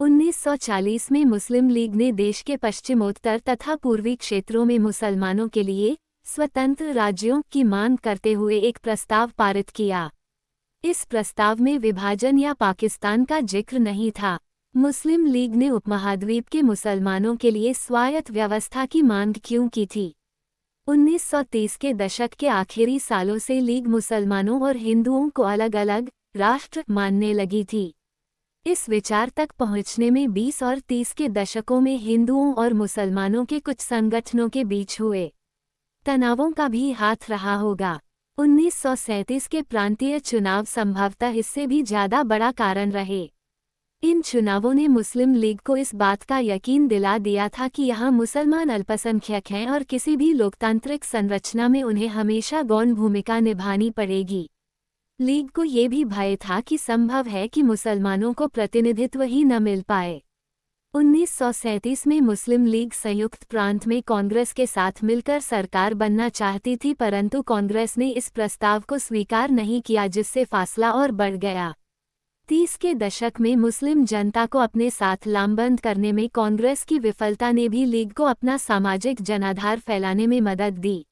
1940 में मुस्लिम लीग ने देश के पश्चिमोत्तर तथा पूर्वी क्षेत्रों में मुसलमानों के लिए स्वतंत्र राज्यों की मांग करते हुए एक प्रस्ताव पारित किया। इस प्रस्ताव में विभाजन या पाकिस्तान का जिक्र नहीं था। मुस्लिम लीग ने उपमहाद्वीप के मुसलमानों के लिए स्वायत्त व्यवस्था की मांग क्यों की थी? 1930 के दशक के आखिरी सालों से लीग मुसलमानों और हिंदुओं को अलग अलग राष्ट्र मानने लगी थी। इस विचार तक पहुंचने में 20 और 30 के दशकों में हिंदुओं और मुसलमानों के कुछ संगठनों के बीच हुए तनावों का भी हाथ रहा होगा। 1937 के प्रांतीय चुनाव संभवतः इससे भी ज्यादा बड़ा कारण रहे। इन चुनावों ने मुस्लिम लीग को इस बात का यकीन दिला दिया था कि यहाँ मुसलमान अल्पसंख्यक हैं और किसी भी लोकतांत्रिक संरचना में उन्हें हमेशा गौण भूमिका निभानी पड़ेगी। लीग को ये भी भय था कि संभव है कि मुसलमानों को प्रतिनिधित्व ही न मिल पाए। 1937 में मुस्लिम लीग संयुक्त प्रांत में कांग्रेस के साथ मिलकर सरकार बनना चाहती थी, परंतु कांग्रेस ने इस प्रस्ताव को स्वीकार नहीं किया, जिससे फासला और बढ़ गया। 30 के दशक में मुस्लिम जनता को अपने साथ लामबंद करने में कांग्रेस की विफलता ने भी लीग को अपना सामाजिक जनाधार फैलाने में मदद दी।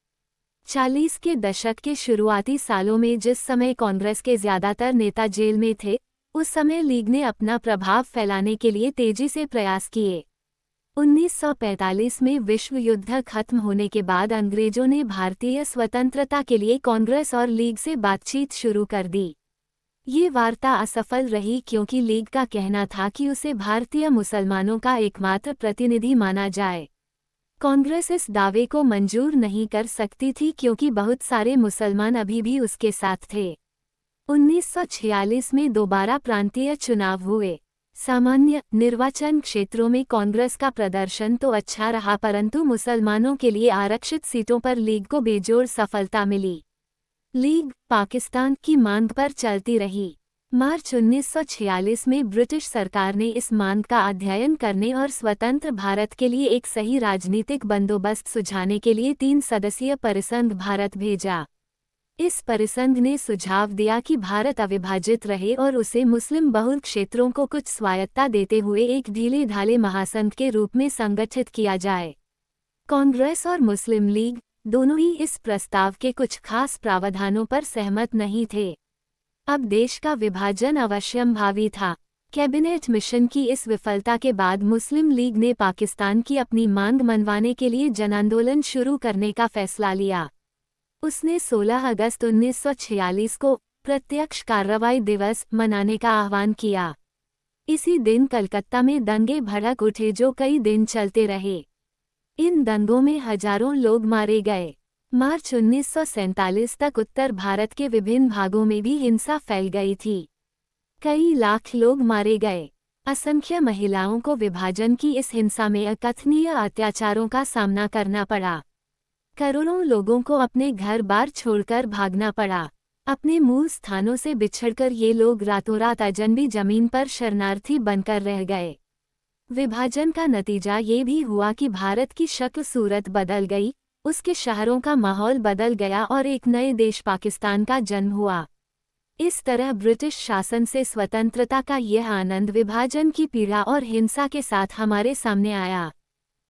40 के दशक के शुरुआती सालों में जिस समय कांग्रेस के ज्यादातर नेता जेल में थे, उस समय लीग ने अपना प्रभाव फैलाने के लिए तेजी से प्रयास किए। 1945 में विश्व युद्ध खत्म होने के बाद अंग्रेजों ने भारतीय स्वतंत्रता के लिए कांग्रेस और लीग से बातचीत शुरू कर दी। ये वार्ता असफल रही क्योंकि लीग का कहना था कि उसे भारतीय मुसलमानों का एकमात्र प्रतिनिधि माना जाए। कांग्रेस इस दावे को मंजूर नहीं कर सकती थी क्योंकि बहुत सारे मुसलमान अभी भी उसके साथ थे। 1946 में दोबारा प्रांतीय चुनाव हुए। सामान्य निर्वाचन क्षेत्रों में कांग्रेस का प्रदर्शन तो अच्छा रहा, परंतु मुसलमानों के लिए आरक्षित सीटों पर लीग को बेजोड़ सफलता मिली। लीग पाकिस्तान की मांग पर चलती रही। मार्च 1946 में ब्रिटिश सरकार ने इस मांग का अध्ययन करने और स्वतंत्र भारत के लिए एक सही राजनीतिक बंदोबस्त सुझाने के लिए 3 सदस्यीय परिसंघ भारत भेजा। इस परिसंघ ने सुझाव दिया कि भारत अविभाजित रहे और उसे मुस्लिम बहुल क्षेत्रों को कुछ स्वायत्तता देते हुए एक ढीले ढाले महासंघ के रूप में संगठित किया जाए। कांग्रेस और मुस्लिम लीग दोनों ही इस प्रस्ताव के कुछ खास प्रावधानों पर सहमत नहीं थे। अब देश का विभाजन अवश्यंभावी था। कैबिनेट मिशन की इस विफलता के बाद मुस्लिम लीग ने पाकिस्तान की अपनी मांग मनवाने के लिए जनांदोलन शुरू करने का फैसला लिया। उसने 16 अगस्त 1946 को प्रत्यक्ष कार्रवाई दिवस मनाने का आह्वान किया। इसी दिन कलकत्ता में दंगे भड़क उठे जो कई दिन चलते रहे। इन दंगों में हजारों लोग मारे गए। मार्च 1947 तक उत्तर भारत के विभिन्न भागों में भी हिंसा फैल गई थी। कई लाख लोग मारे गए। असंख्य महिलाओं को विभाजन की इस हिंसा में अकथनीय अत्याचारों का सामना करना पड़ा। करोड़ों लोगों को अपने घर बार छोड़कर भागना पड़ा। अपने मूल स्थानों से बिछड़कर ये लोग रातों रात अजनबी जमीन पर शरणार्थी बनकर रह गए। विभाजन का नतीजा ये भी हुआ कि भारत की शक्ल सूरत बदल गई, उसके शहरों का माहौल बदल गया और एक नए देश पाकिस्तान का जन्म हुआ। इस तरह ब्रिटिश शासन से स्वतंत्रता का यह आनंद विभाजन की पीड़ा और हिंसा के साथ हमारे सामने आया।